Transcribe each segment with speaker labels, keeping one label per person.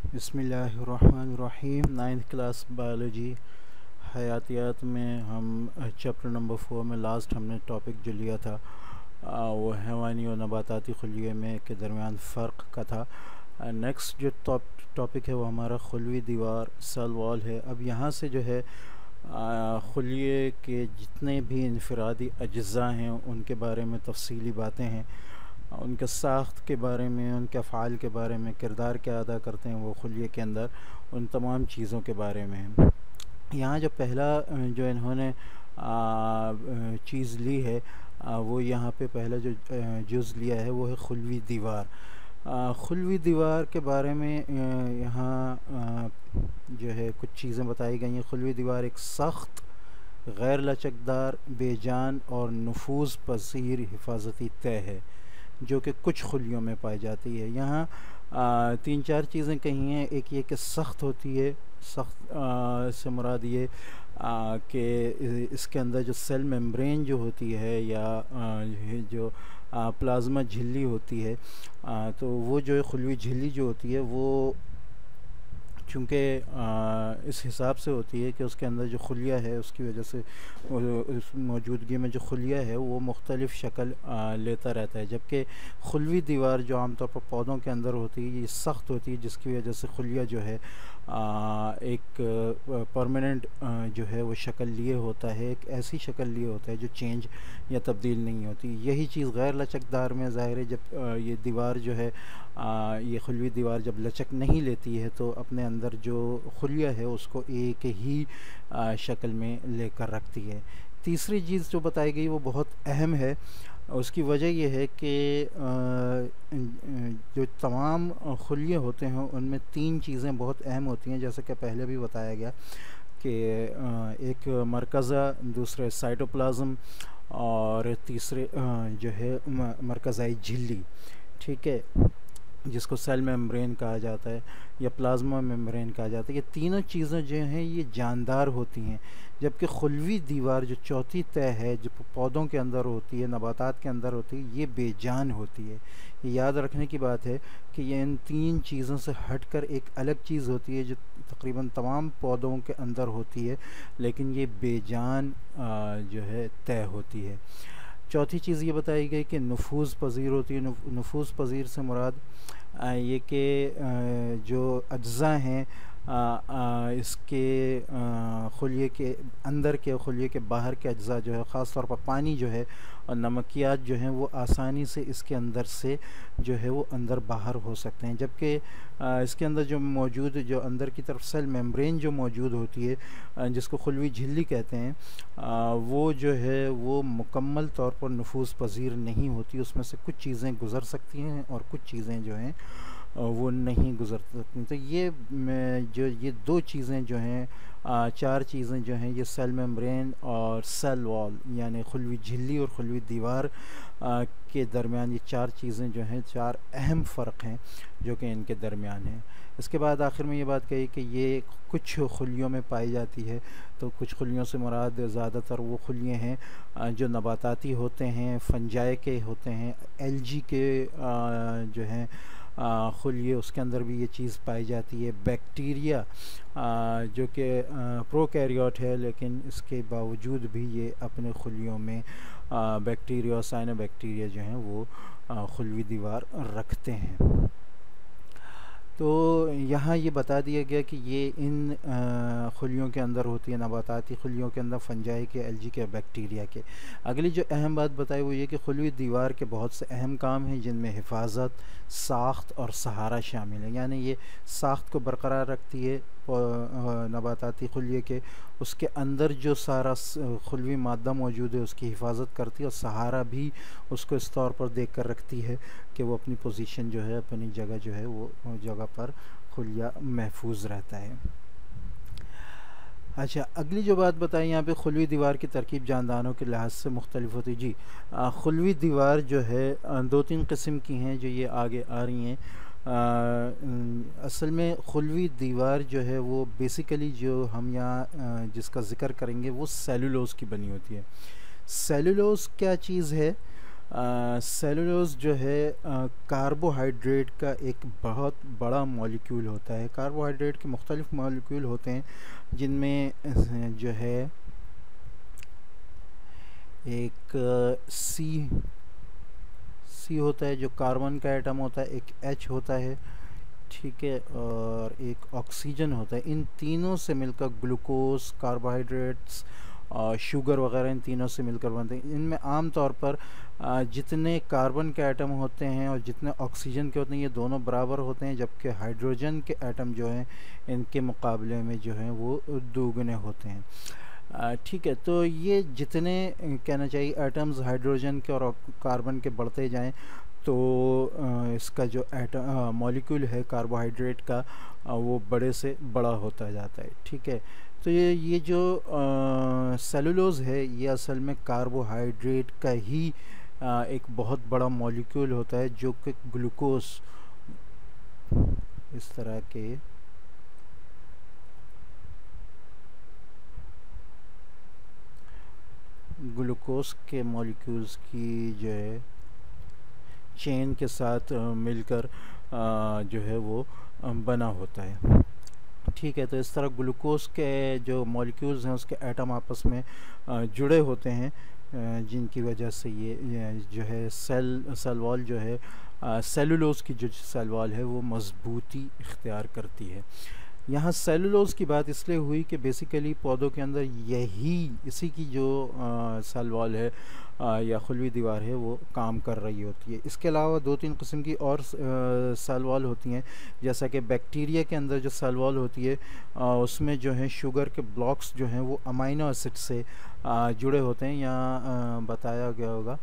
Speaker 1: बिस्मिल्लाहिर्रहमानिर्रहीम। 9th class biology हयातियात में हम चैप्टर नंबर 4 में लास्ट हमने टॉपिक जो लिया था वो हैवानी और नबाताती खुलिये में के दरमियान फ़र्क का था। नेक्स्ट जो टॉपिक है वो हमारा खुलवी दीवार सेल वॉल है। अब यहाँ से जो है खुलिये के जितने भी इनफरादी अज्ज़ा हैं उनके बारे में तफसीली बातें हैं, उनके साख्त के बारे में, उनके अफ़ाल के बारे में, किरदार क्या अदा करते हैं वो खुलिये के अंदर, उन तमाम चीज़ों के बारे में। यहाँ जो पहला जो इन्होंने चीज़ ली है वो यहाँ पे पहला जो जुज़ लिया है वो है खुलवी दीवार। खुलवी दीवार के बारे में यहाँ जो है कुछ चीज़ें बताई गई हैं। खुलवी दीवार एक सख्त, गैर लचकदार, बेजान और नफूज़ पसीर हिफाजती तय है जो कि कुछ खुलियों में पाई जाती है। यहाँ 3-4 चीज़ें कही हैं। एक ये कि सख्त होती है, सख्त से मुराद ये कि इसके अंदर जो सेल मेम्ब्रेन जो होती है या जो प्लाज्मा झिल्ली होती है, तो वो जो है खुलवी झिल्ली जो होती है वो चूँकि इस हिसाब से होती है कि उसके अंदर जो खुलिया है उसकी वजह से उस मौजूदगी में जो खुलिया है वो मुख्तलिफ़ शक्ल लेता रहता है। जबकि खुलवी दीवार जो आमतौर पर पौधों के अंदर होती है ये सख्त होती है, जिसकी वजह से खुलिया जो है एक परमानेंट जो है वो शक्ल लिए होता है, एक ऐसी शक्ल लिए होता है जो चेंज या तब्दील नहीं होती। यही चीज़ गैर लचकदार में ज़ाहिर है। जब ये दीवार जो है ये खुलवी दीवार जब लचक नहीं लेती है तो अपने अंदर जो खुलिया है उसको एक ही शक्ल में लेकर रखती है। तीसरी चीज़ जो बताई गई वो बहुत अहम है। उसकी वजह यह है कि जो तमाम खुलिये होते हैं उनमें 3 चीज़ें बहुत अहम होती हैं, जैसे कि पहले भी बताया गया कि एक मरकज़ा, दूसरे साइटोप्लाज्म और तीसरे जो है मरकज़ाई झिल्ली, ठीक है, जिसको सेल मेम्ब्रेन कहा जाता है या प्लाज्मा मेम्ब्रेन कहा जाता है। ये तीनों चीज़ें जो हैं ये जानदार होती हैं, जबकि खुलवी दीवार जो चौथी तय है जो पौधों के अंदर होती है, नबातात के अंदर होती है, ये बेजान होती है। ये याद रखने की बात है कि ये इन 3 चीज़ों से हटकर एक अलग चीज़ होती है जो तकरीबन तमाम पौधों के अंदर होती है, लेकिन ये बेजान जो है तय होती है। चौथी चीज़ ये बताई गई कि नफूज़ पज़ीर होती है। नफूज़ पज़ीर से मुराद ये कि जो अज्ज़ा हैं इसके खुलिये के अंदर के, खुलिये के बाहर के अज्ज़ा जो है, ख़ास तौर पर पानी जो है और नमकियात जो हैं वो आसानी से इसके अंदर से जो है वो अंदर बाहर हो सकते हैं। जबकि इसके अंदर जो मौजूद, जो अंदर की तरफ सेल मेम्ब्रेन जो मौजूद होती है जिसको खुलवी झिल्ली कहते हैं, वो जो है वो मुकम्मल तौर पर नफूज़ पज़ीर नहीं होती। उसमें से कुछ चीज़ें गुज़र सकती हैं और कुछ चीज़ें जो हैं वो नहीं गुज़र सकती। तो ये जो ये 2 चीज़ें जो हैं 4 चीज़ें जो हैं ये सेल मेम्ब्रेन और सेल वॉल यानी खुलवी झिल्ली और खुलवी दीवार के दरमियान ये 4 चीज़ें जो हैं 4 अहम फ़र्क हैं जो कि इनके दरमियान हैं। इसके बाद आखिर में ये बात कही कि ये कुछ खुलियों में पाई जाती है। तो कुछ खुलियों से मुराद ज़्यादातर वो खुलिये हैं जो नबाताती होते हैं, फंजाई के होते हैं, एलगी के जो हैं खुलिये, उसके अंदर भी ये चीज़ पाई जाती है। बैक्टीरिया जो कि प्रोकैरियोट है लेकिन इसके बावजूद भी ये अपने खुलियों में बैक्टीरिया और साइनोबैक्टीरिया जो हैं वो खुलवी दीवार रखते हैं। तो यहाँ ये बता दिया गया कि ये इन खुलियों के अंदर होती है, नबाताती खुलियों के अंदर, फंजाई के, एलगी के, बैक्टीरिया के। अगली जो अहम बात बताई वो ये कि खुलवी दीवार के बहुत से अहम काम हैं जिनमें हिफाजत, साख्त और सहारा शामिल है। यानी ये साख्त को बरकरार रखती है नबाताती खुलिये के, उसके अंदर जो सारा खुलवी मादा मौजूद है उसकी हिफाजत करती है, और सहारा भी उसको इस तौर पर देख कर रखती है कि वो अपनी पोजीशन जो है, अपनी जगह जो है वो जगह पर खुलिया महफूज रहता है। अच्छा, अगली जो बात बताई यहाँ पे खुलवी दीवार की तरकीब जानदारों के लिहाज से मुख्तलिफ होती है। जी, खुलवी दीवार जो है 2-3 किस्म की हैं जो ये आगे आ रही हैं। असल में खुलवी दीवार जो है वो बेसिकली जो हम यहाँ जिसका ज़िक्र करेंगे वो सेलुलोज़ की बनी होती है। सेलुलोज़ क्या चीज़ है? सेलुलोज जो है कार्बोहाइड्रेट का एक बहुत बड़ा मॉलिक्यूल होता है। कार्बोहाइड्रेट के मुख्तलिफ मॉलिक्यूल होते हैं, जिनमें जो है एक सी होता है जो कार्बन का एटम होता है, एक एच होता है, ठीक है, और एक ऑक्सीजन होता है। इन तीनों से मिलकर ग्लूकोज, कार्बोहाइड्रेट्स और शुगर वगैरह इन तीनों से मिलकर बनते हैं। इनमें आम तौर पर जितने कार्बन के एटम होते हैं और जितने ऑक्सीजन के होते हैं, ये दोनों बराबर होते हैं, जबकि हाइड्रोजन के एटम जो हैं इनके मुकाबले में जो हैं वो दोगुने होते हैं। ठीक है, तो ये जितने कहना चाहिए एटम्स हाइड्रोजन के और कार्बन के बढ़ते जाएं, तो इसका जो एटम मॉलिक्यूल है कार्बोहाइड्रेट का वो बड़े से बड़ा होता जाता है। ठीक है, तो ये जो सेलुलोज है ये असल में कार्बोहाइड्रेट का ही एक बहुत बड़ा मॉलिक्यूल होता है, जो कि ग्लूकोज इस तरह के ग्लूकोज के मॉलिक्यूल्स की जो है चेन के साथ मिलकर जो है वो बना होता है। ठीक है, तो इस तरह ग्लूकोज के जो मॉलिक्यूल्स हैं उसके एटम आपस में जुड़े होते हैं, जिनकी वजह से ये जो है सेल वॉल जो है सेलुलोज की जो सेल वॉल है वो मजबूती इख्तियार करती है। यहाँ सेलुलोज की बात इसलिए हुई कि बेसिकली पौधों के अंदर इसी की जो सेल वॉल है या खुलवी दीवार है वो काम कर रही होती है। इसके अलावा दो तीन किस्म की और सेल वॉल होती हैं, जैसा कि बैक्टीरिया के अंदर जो सेल वॉल होती है उसमें जो है शुगर के ब्लॉक्स जो हैं वो अमाइनो एसिड से जुड़े होते हैं। यहाँ बताया गया होगा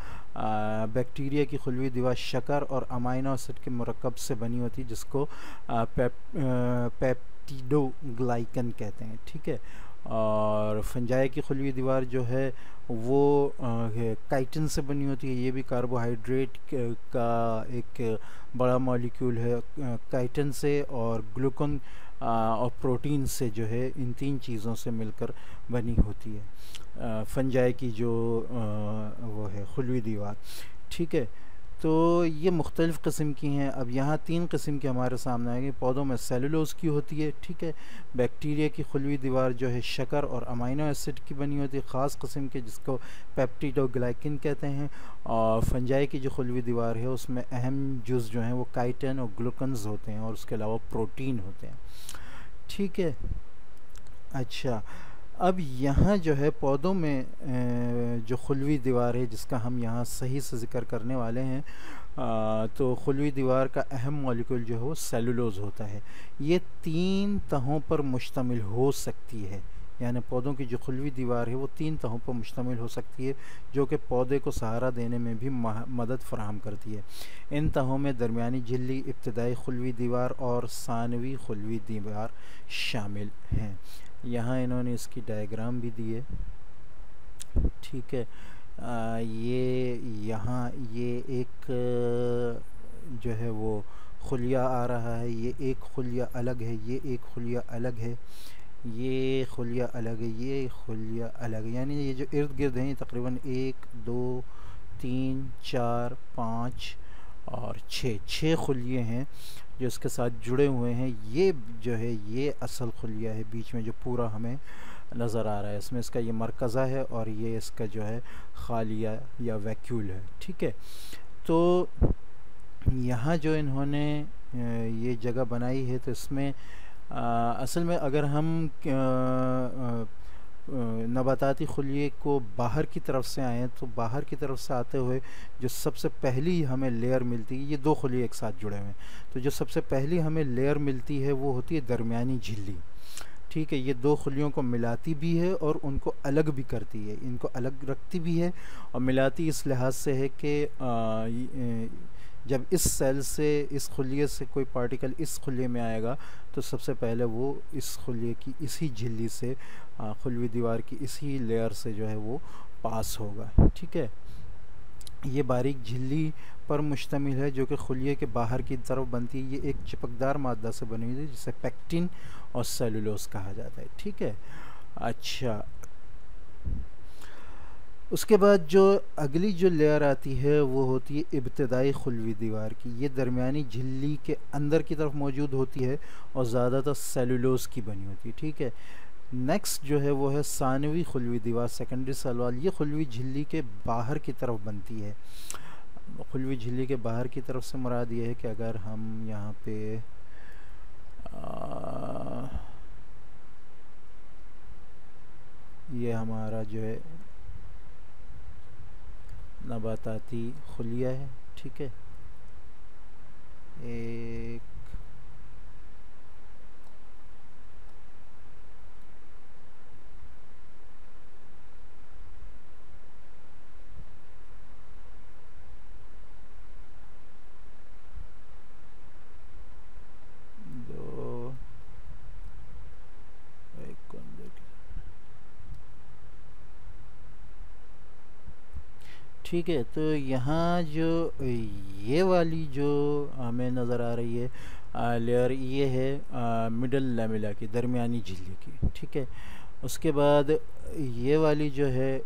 Speaker 1: बैक्टीरिया की खुलवी दीवार शक्कर और अमाइनो एसिड के मरकब से बनी होती है, जिसको पेप्टिडोग्लाइकन कहते हैं। ठीक है, और फंजाई की खुलवी दीवार जो है वो काइटिन से बनी होती है। ये भी कार्बोहाइड्रेट का एक बड़ा मॉलिक्यूल है। काइटिन से और ग्लूकोन और प्रोटीन से जो है इन तीन चीज़ों से मिलकर बनी होती है फंजाई की जो वो है खुलवी दीवार। ठीक है, तो ये मुख्तलिफ़ किस्म की हैं। अब यहाँ तीन किस्म की हमारे सामने आएंगे। पौधों में सेलुलोज की होती है, ठीक है, बैक्टीरिया की खुलवी दीवार जो है शक्कर और अमाइनो एसिड की बनी होती है ख़ास किस्म के, जिसको पेप्टिडोग्लाइकिन कहते हैं। और फंजाई की जो खुलवी दीवार है उसमें अहम जुज़ जो हैं वो काइटिन और ग्लूकन्स होते हैं, और उसके अलावा प्रोटीन होते हैं। ठीक है, अच्छा, अब यहाँ जो है पौधों में जो खुलवी दीवार है जिसका हम यहाँ सही से ज़िक्र करने वाले हैं, तो खुलवी दीवार का अहम मॉलिक्यूल जो है वो सेलुलोज होता है। ये तीन तहों पर मुश्तमिल हो सकती है, यानी पौधों की जो खुलवी दीवार है वो तीन तहों पर मुश्तमिल हो सकती है, जो कि पौधे को सहारा देने में भी मदद फराहम करती है। इन तहों में दरमियानी झिल्ली, इब्तदाई खुलवी दीवार और सानवी खुलवी दीवार शामिल हैं। यहाँ इन्होंने इसकी डायग्राम भी दी है। ठीक है, ये यहाँ ये एक जो है वो खुलिया आ रहा है, ये एक खुलिया अलग है, ये एक खुलिया अलग है, ये खुलिया अलग है, ये खुलिया अलग है। यानी ये जो इर्द गिर्द हैं तकरीबन 1 2 3 4 5 और 6 खुलिये हैं जो इसके साथ जुड़े हुए हैं। ये जो है ये असल खुलिया है, बीच में जो पूरा हमें नज़र आ रहा है, इसमें इसका ये मरकज़ा है और ये इसका जो है खालिया या वैक्यूल है। ठीक है, तो यहाँ जो इन्होंने ये जगह बनाई है, तो इसमें असल में अगर हम नबाताती खुलिये को बाहर की तरफ से आएँ, तो बाहर की तरफ से आते हुए जो सबसे पहली हमें लेयर मिलती है, ये दो खुलिये एक साथ जुड़े हुए हैं, तो जो सबसे पहली हमें लेयर मिलती है वो होती है दरमियानी झिल्ली। ठीक है, ये दो खुलियों को मिलाती भी है और उनको अलग भी करती है, इनको अलग रखती भी है और मिलाती इस लिहाज से है कि जब इस सेल से, इस खुलिये से कोई पार्टिकल इस खुलिये में आएगा तो सबसे पहले वो इस खुलिये की इसी झिल्ली से, खुलवी दीवार की इसी लेयर से जो है वो पास होगा। ठीक है, ये बारीक झिल्ली पर मुश्तमिल है जो कि खुलिये के बाहर की तरफ बनती है। ये एक चिपकदार मादा से बनी हुई है जिसे पेक्टिन और सेलुलोज कहा जाता है। ठीक है, अच्छा, उसके बाद जो अगली जो लेयर आती है वो होती है इब्तदाई खुलवी दीवार की। ये दरमियानी झिल्ली के अंदर की तरफ मौजूद होती है और ज़्यादातर सेलुलोज की बनी होती है, ठीक है। नेक्स्ट जो है वो है सानवी खुलवी दीवार, सेकेंडरी सलवाल। ये खुलवी झिल्ली के बाहर की तरफ बनती है। खुलवी झिल्ली के बाहर की तरफ से मुराद ये है कि अगर हम यहाँ पे ये हमारा जो है नबाताती खुलिया है, ठीक है। एक दो एक ठीक है। तो यहाँ जो ये वाली जो हमें नज़र आ रही है लेयर, ये है मिडल लैमेला की, दरमियानी झिल्ली की, ठीक है। उसके बाद ये वाली जो है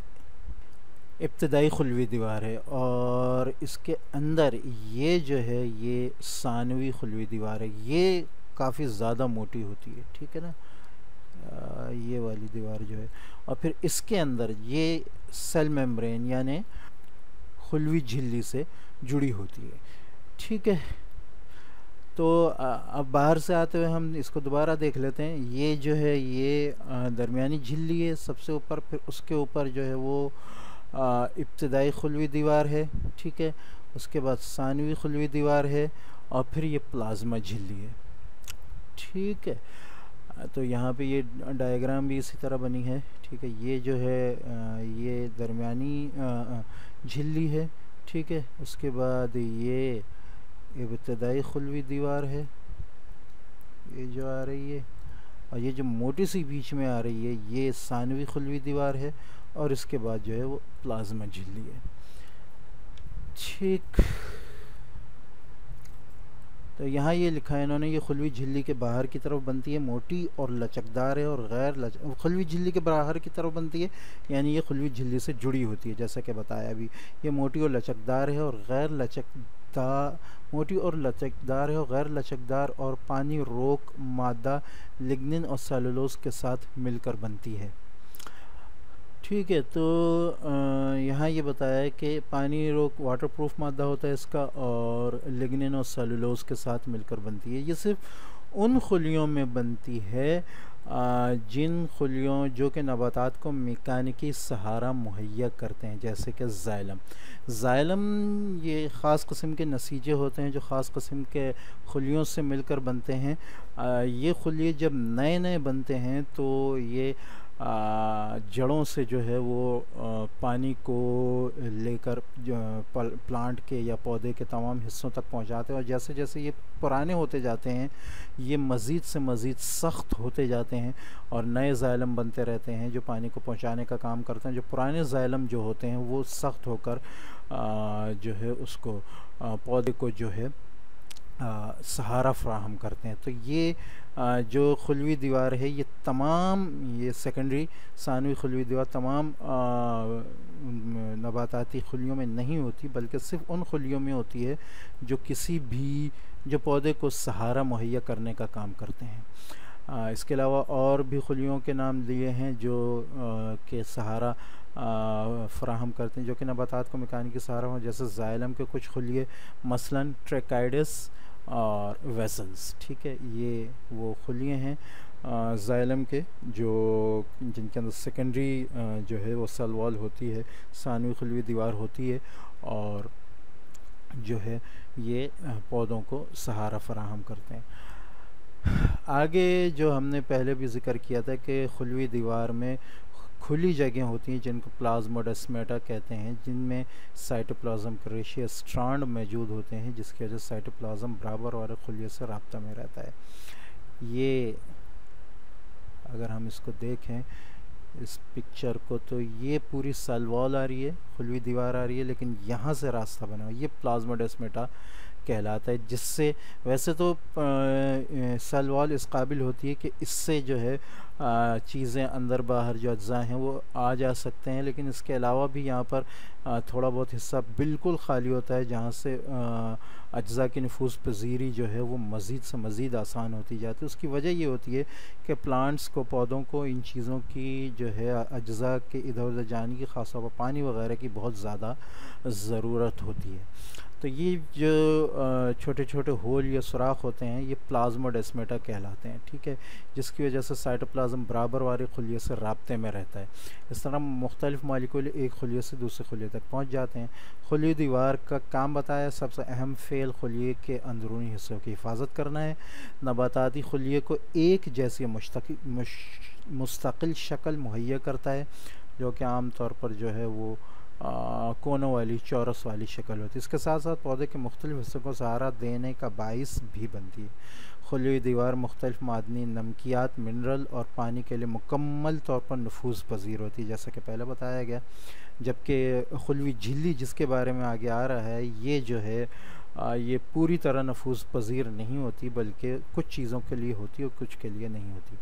Speaker 1: इब्तदाई खुलवी दीवार है, और इसके अंदर ये जो है ये सानवी खुलवी दीवार है। ये काफ़ी ज़्यादा मोटी होती है, ठीक है ना, ये वाली दीवार जो है। और फिर इसके अंदर ये सेल मेम्ब्रेन यानी खुलवी झिल्ली से जुड़ी होती है, ठीक है। तो अब बाहर से आते हुए हम इसको दोबारा देख लेते हैं। ये जो है ये दरमियानी झिल्ली है सबसे ऊपर, फिर उसके ऊपर जो है वो इब्तदाई खुलवी दीवार है, ठीक है। उसके बाद सानवी खुलवी दीवार है, और फिर ये प्लाज्मा झिल्ली है, ठीक है। तो यहाँ पे ये डायग्राम भी इसी तरह बनी है, ठीक है। ये जो है ये दरमियानी झिल्ली है, ठीक है। उसके बाद ये इब्तदाई खुलवी दीवार है, ये जो आ रही है, और ये जो मोटी सी बीच में आ रही है ये सानवी खुलवी दीवार है, और इसके बाद जो है वो प्लाज्मा झिल्ली है, ठीक। तो यहाँ ये लिखा है इन्होंने, ये खुलवी झिल्ली के बाहर की तरफ बनती है, मोटी और लचकदार है, और गैर खुलवी झिल्ली के बाहर की तरफ बनती है यानी ये खुलवी झिल्ली से जुड़ी होती है, जैसा कि बताया अभी। ये मोटी और लचकदार है और गैर लचकदार, मोटी और लचकदार है और गैर लचकदार और पानी रोक मादा लिग्निन और सेलुलोज के साथ मिलकर बनती है, ठीक है। तो यहाँ ये बताया है कि पानी रोक वाटरप्रूफ मादा होता है इसका, और लिग्निन और सेलुलोज के साथ मिलकर बनती है। ये सिर्फ उन खुलियों में बनती है जिन खुलियों जो कि नबातात को मैकेनिकी सहारा मुहैया करते हैं, जैसे कि ज़ाइलम ये ख़ास किस्म के नसीजे होते हैं जो ख़ास किस्म के खुलियों से मिलकर बनते हैं। ये खुलिये जब नए नए बनते हैं तो ये जड़ों से जो है वो पानी को लेकर प्लांट के या पौधे के तमाम हिस्सों तक पहुंचाते हैं, और जैसे जैसे ये पुराने होते जाते हैं ये मज़ीद से मज़ीद सख्त होते जाते हैं और नए ज़ाइलम बनते रहते हैं जो पानी को पहुंचाने का काम करते हैं। जो पुराने ज़ाइलम जो होते हैं वो सख्त होकर जो है उसको पौधे को जो है सहारा फ्राहम करते हैं। तो ये जो खुलवी दीवार है ये तमाम, ये सेकेंडरी सानवी खुलवी दीवार तमाम नबाताती खुलियों में नहीं होती, बल्कि सिर्फ उन खुलियों में होती है जो किसी भी जो पौधे को सहारा मुहैया करने का काम करते हैं। इसके अलावा और भी खुलियों के नाम दिए हैं जो के सहारा फ़राहम करते हैं, जो कि नबातात को मैकेनिकी सहारा हो, जैसे ज़ाइलम के कुछ खुलिये मसलन ट्रेकाइडस और वेसल्स, ठीक है। ये वो खुलिये हैं ज़ाइलम के जो जिनके अंदर सेकेंडरी जो है वो सेल वॉल होती है, सानवी खुलवी दीवार होती है, और जो है ये पौधों को सहारा फराहम करते हैं। आगे जो हमने पहले भी ज़िक्र किया था कि खुलवी दीवार में खुली जगह होती हैं जिनको प्लाज्मोडेस्माटा कहते हैं, जिनमें साइटोप्लाज्म के रेशियो स्ट्रैंड मौजूद होते हैं, जिसकी वजह से साइटोप्लाज्म बराबर और खुलिये से राब्ता में रहता है। ये अगर हम इसको देखें इस पिक्चर को तो ये पूरी सेल वॉल आ रही है, खुलवी दीवार आ रही है, लेकिन यहाँ से रास्ता बना हुआ, ये प्लाज्मोडेस्माटा कहलाता है, जिससे वैसे तो सेल वॉल इस काबिल होती है कि इससे जो है चीज़ें अंदर बाहर जो अज्ज़ा हैं वो आ जा सकते हैं, लेकिन इसके अलावा भी यहाँ पर थोड़ा बहुत हिस्सा बिल्कुल ख़ाली होता है जहाँ से अज्ज़ा की नफूस पजीरी जो है वो मज़ीद से मज़ीद आसान होती जाती है। उसकी वजह ये होती है कि प्लांट्स को, पौधों को इन चीज़ों की जो है अज्ज़ा के इधर उधर जाने की, ख़ास तौर पर पानी वगैरह की बहुत ज़्यादा ज़रूरत होती है। तो ये जो छोटे छोटे होल या सुराख होते हैं ये प्लाज्मोडेस्माटा कहलाते हैं, ठीक है, जिसकी वजह से साइटोप्लाज्म बराबर वाले खुलिये से राब्ते में रहता है। इस तरह मुख्तलिफ मॉलिक्यूल एक खुलिये से दूसरे खुलिये तक पहुंच जाते हैं। खुली दीवार का काम बताया, सबसे अहम फ़ेल खुलिये के अंदरूनी हिस्सों की हिफाजत करना है। नबाताती खुलिये को एक जैसी मुस्तकिल शक्ल मुहैया करता है, जो कि आम तौर पर जो है वो कोनों वाली, चौरस वाली शक्ल होती है। इसके साथ साथ पौधे के मुख्तलिफ हिस्सों को सहारा देने का बाइस भी बनती है। खुली हुई दीवार मुख्तलिफ मादनी, नमकियात, मिनरल और पानी के लिए मुकम्मल तौर पर नफूज़ पज़ीर होती है, जैसा कि पहले बताया गया। जबकि खुलवी झिल्ली जिसके बारे में आगे आ रहा है, ये जो है ये पूरी तरह नफूज़ पज़ीर नहीं होती, बल्कि कुछ चीज़ों के लिए होती है और कुछ के लिए नहीं होती।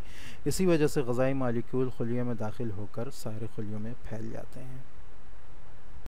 Speaker 1: इसी वजह से ग़िज़ाई मालिक्यूल खुलियों में दाखिल होकर सारे खुलियों में फैल जाते हैं।